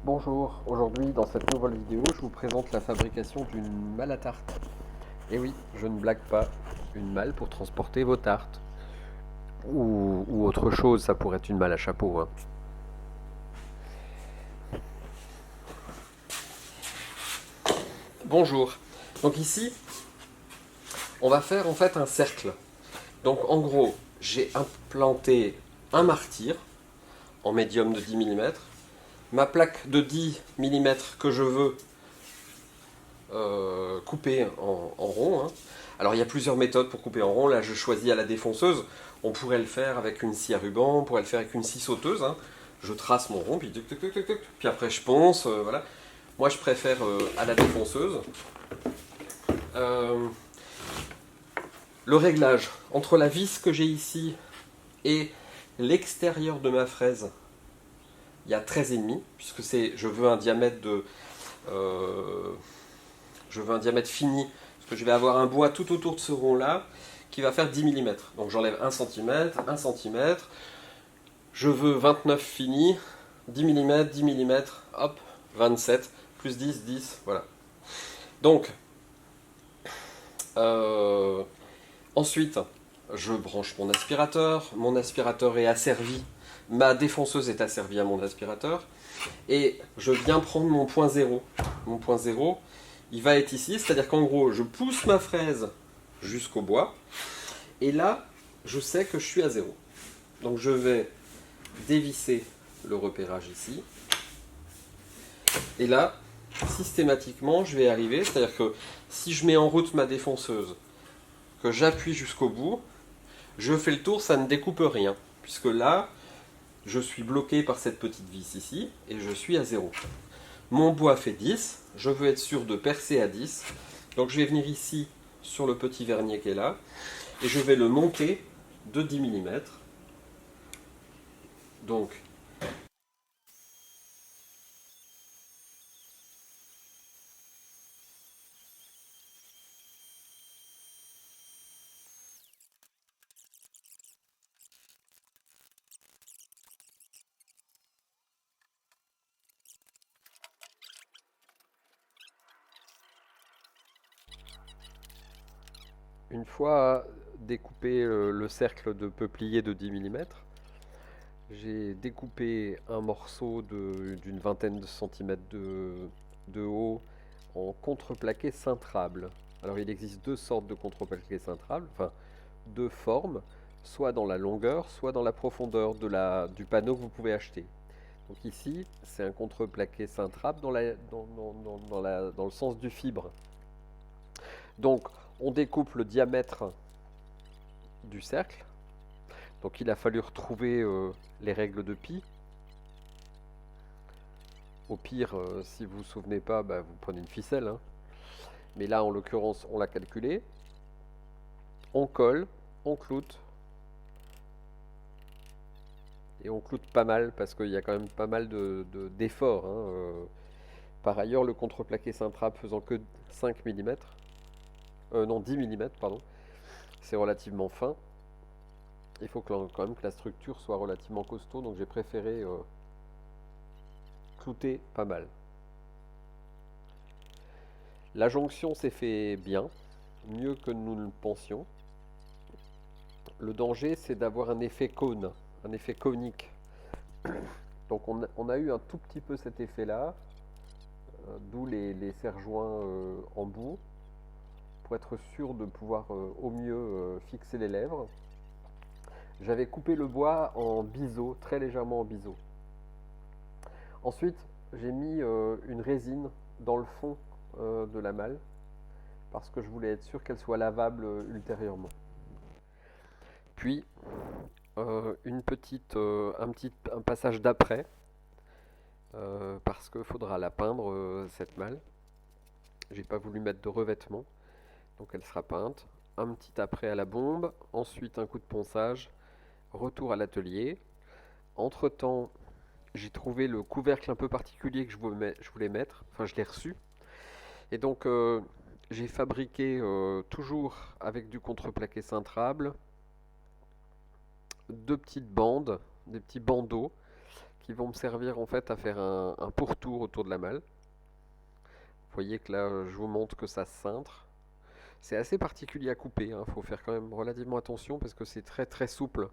Bonjour, aujourd'hui dans cette nouvelle vidéo je vous présente la fabrication d'une malle à tarte. Et oui, je ne blague pas, une malle pour transporter vos tartes. Ou autre chose, ça pourrait être une malle à chapeau, hein. Bonjour, donc ici on va faire en fait un cercle. Donc en gros, j'ai implanté un martyr en médium de 10 mm, ma plaque de 10 mm que je veux couper en rond, hein. Alors il y a plusieurs méthodes pour couper en rond. Là je choisis à la défonceuse. On pourrait le faire avec une scie à ruban, on pourrait le faire avec une scie sauteuse, hein. Je trace mon rond, puis tuc, tuc, tuc, tuc, tuc. Puis après je ponce, voilà. Moi je préfère à la défonceuse. Euh, le réglage entre la vis que j'ai ici et l'extérieur de ma fraise, il y a 13,5, puisque je veux un diamètre euh, fini, parce que je vais avoir un bois tout autour de ce rond là qui va faire 10 mm. Donc j'enlève 1 cm, 1 cm, je veux 29 fini, 10 mm, 10 mm, hop, 27, plus 10, 10, voilà. Donc, euh, ensuite, je branche mon aspirateur est asservi, ma défonceuse est asservie à mon aspirateur, et je viens prendre mon point zéro. Mon point zéro, il va être ici, c'est-à-dire qu'en gros, je pousse ma fraise jusqu'au bois, et là, je sais que je suis à zéro. Donc je vais dévisser le repérage ici, et là, systématiquement, je vais arriver, c'est-à-dire que si je mets en route ma défonceuse, que j'appuie jusqu'au bout, je fais le tour, ça ne découpe rien, puisque là, je suis bloqué par cette petite vis ici, et je suis à zéro. Mon bois fait 10, je veux être sûr de percer à 10, donc je vais venir ici sur le petit vernier qui est là, et je vais le monter de 10 mm. Donc, une fois découpé le cercle de peuplier de 10 mm, j'ai découpé un morceau d'une vingtaine de centimètres de haut en contreplaqué cintrable. Alors il existe deux sortes de contreplaqué cintrable, enfin deux formes, soit dans la longueur, soit dans la profondeur du panneau que vous pouvez acheter. Donc ici, c'est un contreplaqué cintrable dans le sens du fibre. Donc on découpe le diamètre du cercle. Donc il a fallu retrouver les règles de pi. Au pire, si vous ne vous souvenez pas, bah, vous prenez une ficelle, hein. Mais là, en l'occurrence, on l'a calculé. On colle, on cloute. Et on cloute pas mal parce qu'il y a quand même pas mal d'efforts, hein. Par ailleurs, le contreplaqué cintrable faisant que 5 mm, non 10 mm, pardon, c'est relativement fin. Il faut quand même que la structure soit relativement costaud, donc j'ai préféré clouter pas mal. La jonction s'est fait bien, mieux que nous le pensions. Le danger, c'est d'avoir un effet cône, un effet conique. Donc on a eu un tout petit peu cet effet-là, d'où les serre-joints en bout, pour être sûr de pouvoir au mieux fixer les lèvres. J'avais coupé le bois en biseau, très légèrement en biseau. Ensuite, j'ai mis une résine dans le fond de la malle, parce que je voulais être sûr qu'elle soit lavable ultérieurement. Puis, un passage d'après, parce qu'il faudra la peindre, cette malle. J'ai pas voulu mettre de revêtement, donc elle sera peinte. Un petit après à la bombe, ensuite un coup de ponçage, retour à l'atelier. Entre temps, j'ai trouvé le couvercle un peu particulier que je voulais mettre, enfin je l'ai reçu. Et donc j'ai fabriqué toujours avec du contreplaqué cintrable deux petites bandes, des petits bandeaux qui vont me servir en fait à faire un pourtour autour de la malle. Vous voyez que là, je vous montre que ça se cintre. C'est assez particulier à couper, il faut faire quand même relativement attention parce que c'est très très souple.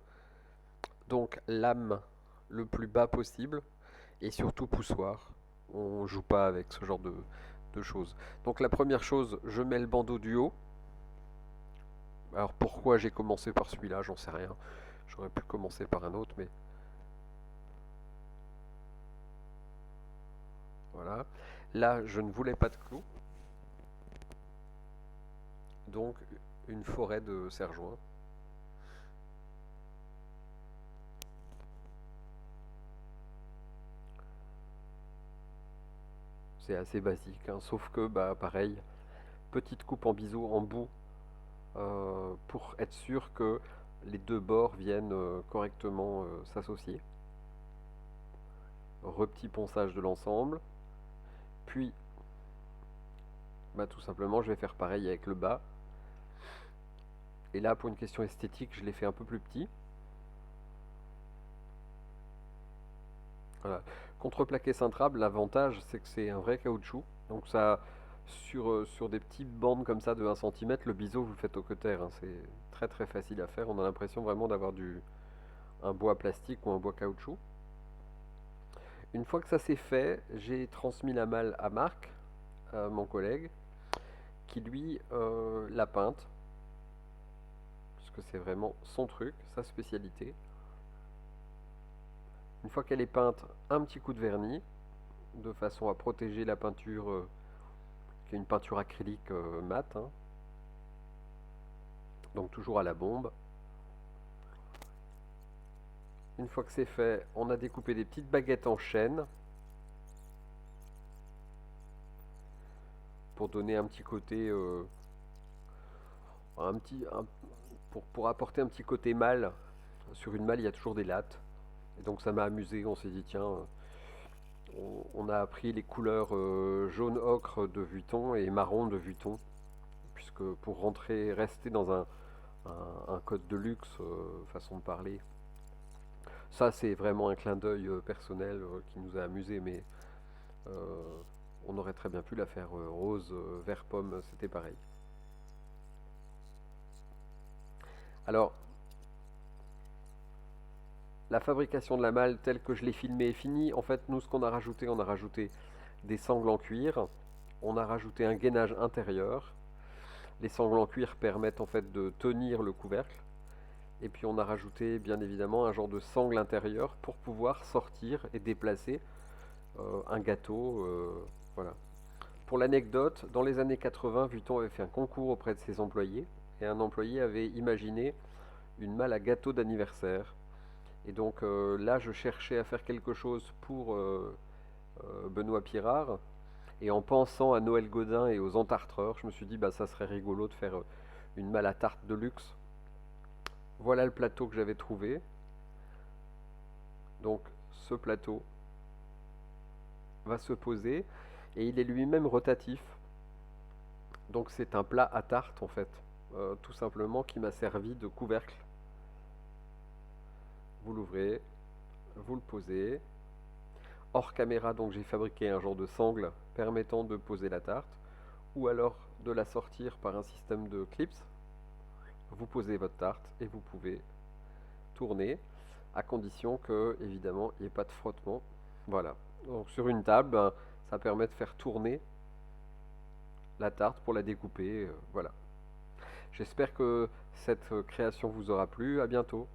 Donc lame le plus bas possible et surtout poussoir. On joue pas avec ce genre de choses. Donc la première chose, je mets le bandeau du haut. Alors pourquoi j'ai commencé par celui-là, j'en sais rien. J'aurais pu commencer par un autre, mais voilà. Là, je ne voulais pas de clous, donc une forêt de serre-joints. C'est assez basique, hein, sauf que, bah, pareil, petite coupe en biseau en bout pour être sûr que les deux bords viennent correctement s'associer. Repetit ponçage de l'ensemble, puis bah, tout simplement je vais faire pareil avec le bas. Et là, pour une question esthétique, je l'ai fait un peu plus petit. Voilà. Contreplaqué cintrable, l'avantage c'est que c'est un vrai caoutchouc. Donc ça, sur des petites bandes comme ça de 1 cm, le biseau vous le faites au cutter, hein. C'est très très facile à faire. On a l'impression vraiment d'avoir un bois plastique ou un bois caoutchouc. Une fois que ça c'est fait, j'ai transmis la malle à Marc, mon collègue, qui lui l'a peinte, puisque c'est vraiment son truc, sa spécialité. Une fois qu'elle est peinte, un petit coup de vernis, de façon à protéger la peinture, qui est une peinture acrylique mat, hein. Donc toujours à la bombe. Une fois que c'est fait, on a découpé des petites baguettes en chêne pour donner un petit côté, pour apporter un petit côté mâle. Sur une malle, il y a toujours des lattes. Et donc ça m'a amusé, on s'est dit tiens, on a appris les couleurs jaune ocre de Vuitton et marron de Vuitton, puisque pour rester dans un code de luxe, façon de parler. Ça c'est vraiment un clin d'œil personnel qui nous a amusé, mais on aurait très bien pu la faire rose, vert pomme, c'était pareil. Alors, la fabrication de la malle telle que je l'ai filmée est finie. En fait, nous, ce qu'on a rajouté, on a rajouté des sangles en cuir. On a rajouté un gainage intérieur. Les sangles en cuir permettent en fait de tenir le couvercle. Et puis on a rajouté bien évidemment un genre de sangle intérieure pour pouvoir sortir et déplacer un gâteau. Voilà. Pour l'anecdote, dans les années 80, Vuitton avait fait un concours auprès de ses employés. Et un employé avait imaginé une malle à gâteau d'anniversaire. Et donc là, je cherchais à faire quelque chose pour Benoît Pirard. Et en pensant à Noël Godin et aux entartreurs, je me suis dit, bah, ça serait rigolo de faire une malle à tarte de luxe. Voilà le plateau que j'avais trouvé. Donc ce plateau va se poser et il est lui-même rotatif. Donc c'est un plat à tarte en fait, tout simplement qui m'a servi de couvercle. Vous l'ouvrez, vous le posez. Hors caméra, donc j'ai fabriqué un genre de sangle permettant de poser la tarte, ou alors de la sortir par un système de clips. Vous posez votre tarte et vous pouvez tourner, à condition que, évidemment, il n'y ait pas de frottement. Voilà. Donc sur une table, ben, ça permet de faire tourner la tarte pour la découper. Voilà. J'espère que cette création vous aura plu. À bientôt.